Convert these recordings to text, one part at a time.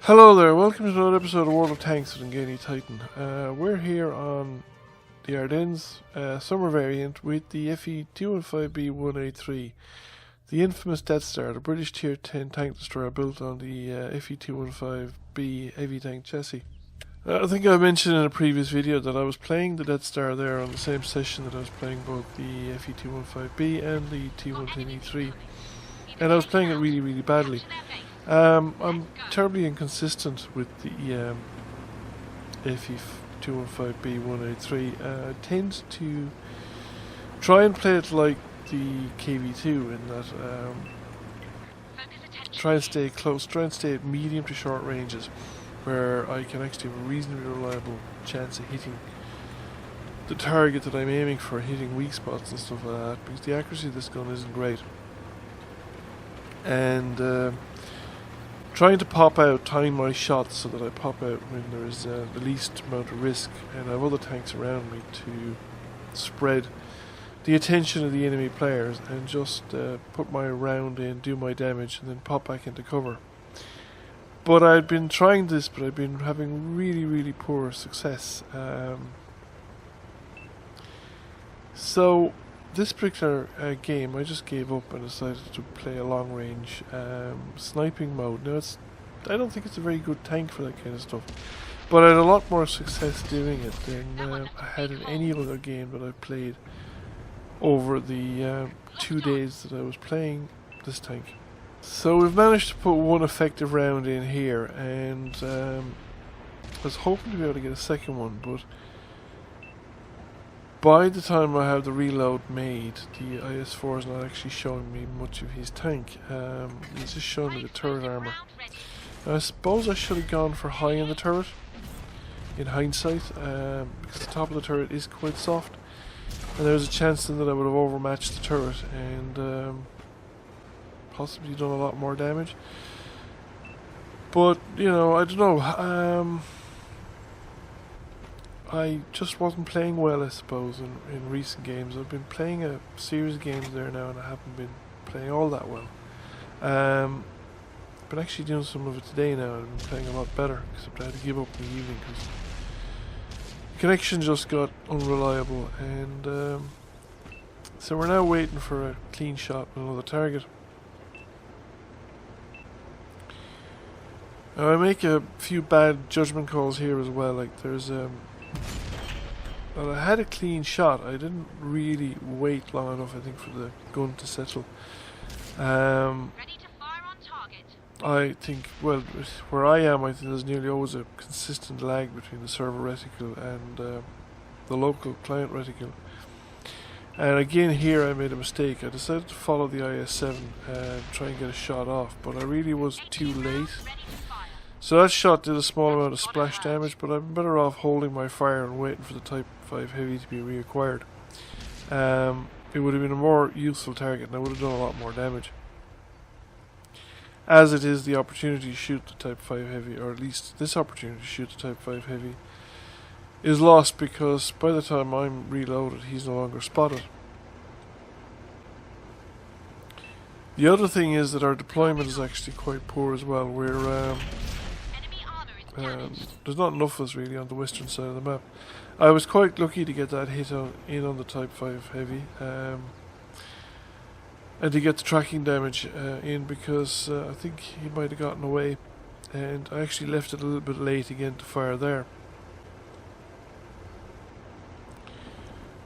Hello there, welcome to another episode of World of Tanks with Ngani Titan. We're here on the Ardennes summer variant with the FE215B183, the infamous Deathstar, the British Tier 10 tank destroyer built on the FE215B heavy tank chassis. I think I mentioned in a previous video that I was playing the Deathstar there on the same session that I was playing both the FE215B and the T110E3, and I was playing it really badly. I'm terribly inconsistent with the FE215B183. I tend to try and play it like the KV2 in that try and stay close, try and stay at medium to short ranges where I can actually have a reasonably reliable chance of hitting the target that I'm aiming for, hitting weak spots and stuff like that, because the accuracy of this gun isn't great. And trying to pop out, time my shots so that I pop out when there is the least amount of risk, and I have other tanks around me to spread the attention of the enemy players and just put my round in, do my damage, and then pop back into cover. But I'd been trying this, but I've been having really poor success. So this particular game, I just gave up and decided to play a long range sniping mode. Now, I don't think it's a very good tank for that kind of stuff, but I had a lot more success doing it than I had in any other game that I've played over the 2 days that I was playing this tank. So we've managed to put one effective round in here, and I was hoping to be able to get a second one, but by the time I have the reload made, the IS-4 is not actually showing me much of his tank. He's just showing me the turret armour. Now, I suppose I should have gone for high in the turret, in hindsight, because the top of the turret is quite soft, and there's a chance then that I would have overmatched the turret and possibly done a lot more damage. But, you know, I don't know. I just wasn't playing well, I suppose, in recent games. I've been playing a series of games there now, and I haven't been playing all that well. I've been actually doing some of it today now, and I've been playing a lot better, except I had to give up in the evening because the connection just got unreliable, and so we're now waiting for a clean shot with another target. Now, I make a few bad judgment calls here as well. Like, there's well, I had a clean shot. I didn't really wait long enough, I think, for the gun to settle. Ready to fire on target. I think, well, where I am, I think there's nearly always a consistent lag between the server reticle and the local client reticle. And again, here I made a mistake. I decided to follow the IS-7 and try and get a shot off, but I really was too late. So that shot did a small amount of splash damage, but I'm better off holding my fire and waiting for the Type 5 Heavy to be reacquired. It would have been a more useful target, and I would have done a lot more damage. As it is, the opportunity to shoot the Type 5 Heavy, or at least this opportunity to shoot the Type 5 Heavy, is lost because by the time I'm reloaded, he's no longer spotted. The other thing is that our deployment is actually quite poor as well. There's not enough of us really on the western side of the map. I was quite lucky to get that hit in on the Type 5 Heavy, and to get the tracking damage in, because I think he might have gotten away, and I actually left it a little bit late again to fire there.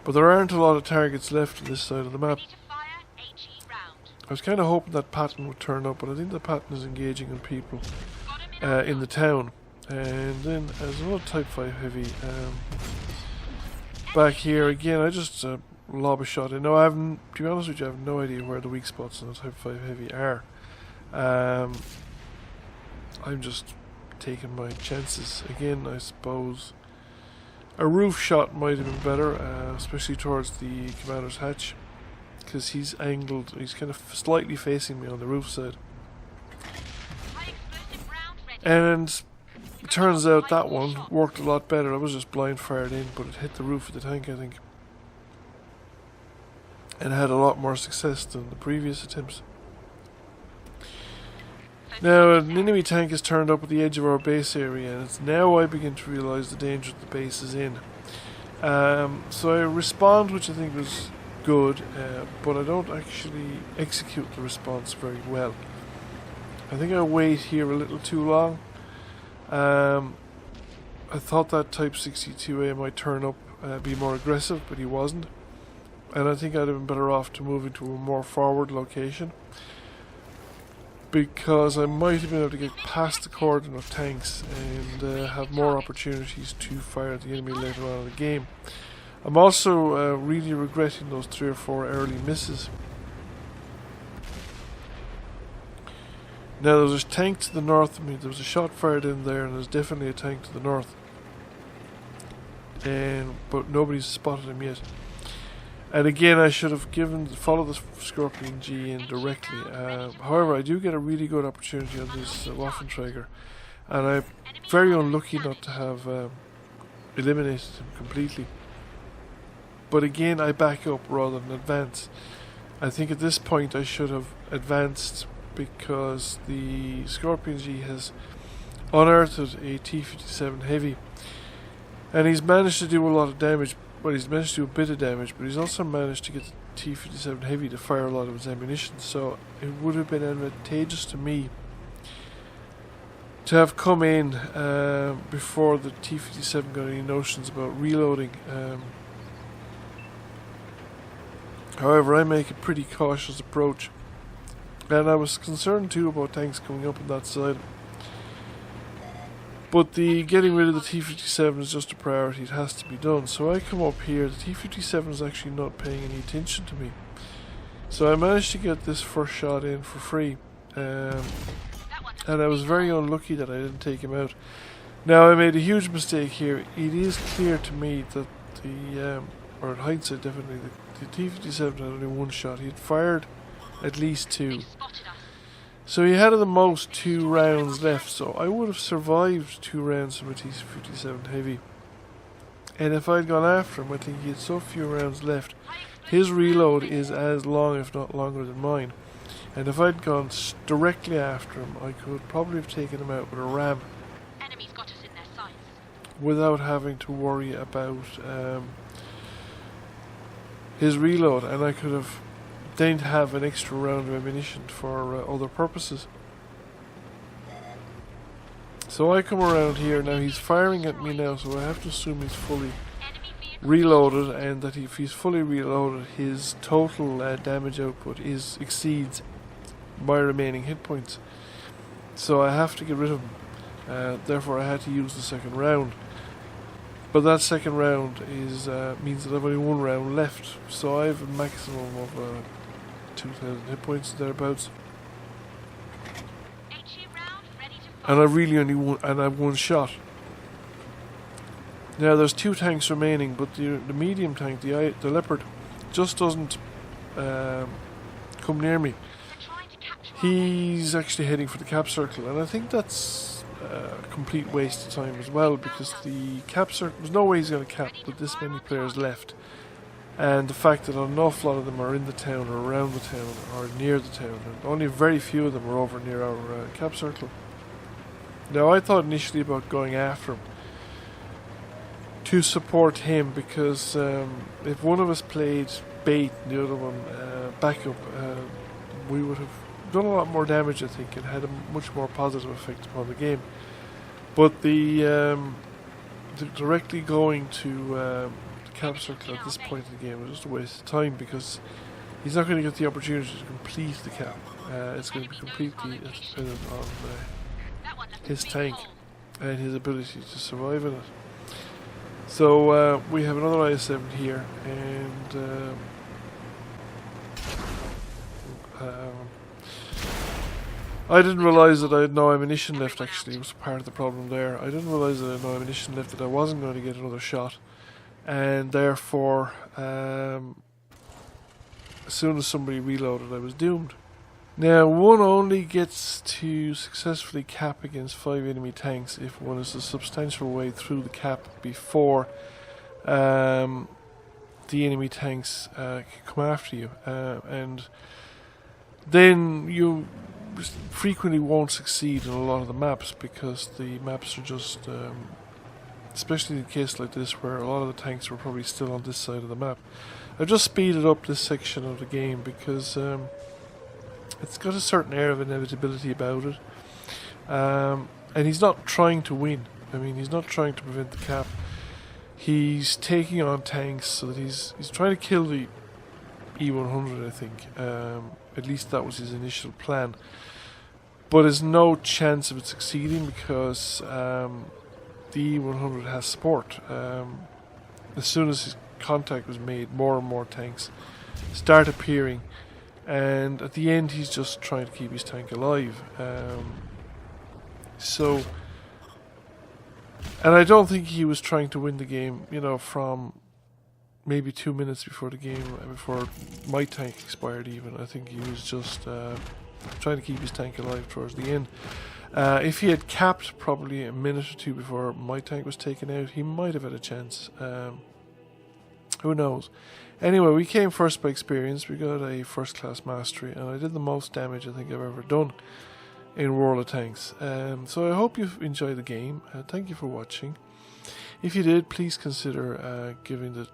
But there aren't a lot of targets left on this side of the map. I was kind of hoping that Patton would turn up, but I think the Patton is engaging on people in the town. And then there's another Type 5 Heavy back here again. I just lob a shot in. No, I haven't. To be honest with you, I have no idea where the weak spots on the Type 5 Heavy are. I'm just taking my chances again, I suppose. A roof shot might have been better, especially towards the commander's hatch, because he's angled. He's kind of slightly facing me on the roof side. And it turns out that one worked a lot better. I was just blind fired in, but it hit the roof of the tank, I think, and had a lot more success than the previous attempts. Now, an enemy tank is turned up at the edge of our base area, and it's now I begin to realise the danger that the base is in. So I respond, which I think was good, but I don't actually execute the response very well. I think I wait here a little too long. I thought that Type 62A might turn up, be more aggressive, but he wasn't. And I think I'd have been better off to move into a more forward location, because I might have been able to get past the cordon of tanks and have more opportunities to fire at the enemy later on in the game. I'm also really regretting those 3 or 4 early misses. Now there's a tank to the north of me. There was a shot fired in there, and there's definitely a tank to the north. But nobody's spotted him yet. And again, I should have followed the Scorpion G in directly. However, I do get a really good opportunity on this Waffenträger, and I'm very unlucky not to have eliminated him completely. But again, I back up rather than advance. I think at this point I should have advanced, because the Scorpion G has unearthed a T-57 Heavy, and he's managed to do a lot of damage. Well, he's managed to do a bit of damage, but he's also managed to get the T-57 Heavy to fire a lot of his ammunition, so it would have been advantageous to me to have come in before the T-57 got any notions about reloading. However, I make a pretty cautious approach, and I was concerned too about tanks coming up on that side. But the getting rid of the T-57 is just a priority. It has to be done. So I come up here. The T-57 is actually not paying any attention to me. So I managed to get this first shot in for free. And I was very unlucky that I didn't take him out. Now, I made a huge mistake here. It is clear to me that or in hindsight definitely, the T-57 had only 1 shot. He had fired at least 2. So he had at the most 2 rounds left, so I would have survived 2 rounds from a T-57 Heavy. And if I'd gone after him, I think he had so few rounds left. His reload is as long, if not longer, than mine. And if I'd gone directly after him, I could probably have taken him out with a ram. Enemies got us in their sights. Without having to worry about his reload, and I could have then have an extra round of ammunition for other purposes. So I come around here. Now he's firing at me now, so I have to assume he's fully reloaded, and that if he's fully reloaded, his total damage output exceeds my remaining hit points. So I have to get rid of him. Therefore I had to use the second round. But that second round means that I've only 1 round left, so I have a maximum of 2,000 hit points thereabouts. And I really only I've 1 shot. Now there's 2 tanks remaining, but the medium tank, the Leopard, just doesn't come near me. He's actually heading for the cap circle, and I think that's a complete waste of time as well, because the cap circle, there's no way he's going to cap with this many players left. And the fact that an awful lot of them are in the town or around the town or near the town, and only very few of them are over near our cap circle. Now I thought initially about going after him to support him, because if one of us played bait and the other one backup, we would have done a lot more damage, I think, and had a much more positive effect upon the game. But the directly going to cap circle at this point in the game was just a waste of time, because he's not going to get the opportunity to complete the cap. It's going to be completely dependent on his tank and his ability to survive in it. So we have another IS-7 here, and I didn't realise that I had no ammunition left. Actually, it was part of the problem there. I didn't realise that I had no ammunition left, that I wasn't going to get another shot, and therefore as soon as somebody reloaded, I was doomed. Now, one only gets to successfully cap against 5 enemy tanks if one is a substantial way through the cap before the enemy tanks can come after you, and then you frequently won't succeed in a lot of the maps because the maps are just, especially in a case like this where a lot of the tanks were probably still on this side of the map. I've just speeded up this section of the game because it's got a certain air of inevitability about it. And he's not trying to win. I mean, he's not trying to prevent the cap. He's taking on tanks so that he's trying to kill the E100, I think. At least that was his initial plan. But there's no chance of it succeeding because the E100 has support. As soon as his contact was made, more and more tanks start appearing. And at the end, he's just trying to keep his tank alive. And I don't think he was trying to win the game, you know, from maybe 2 minutes before the game, before my tank expired even. I think he was just trying to keep his tank alive towards the end. If he had capped probably a minute or two before my tank was taken out, he might have had a chance. Who knows? Anyway, we came first by experience. We got a first class mastery, and I did the most damage I think I've ever done in World of Tanks. So I hope you've enjoyed the game. Thank you for watching. If you did, please consider giving the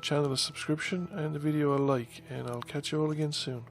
channel a subscription and the video a like, and I'll catch you all again soon.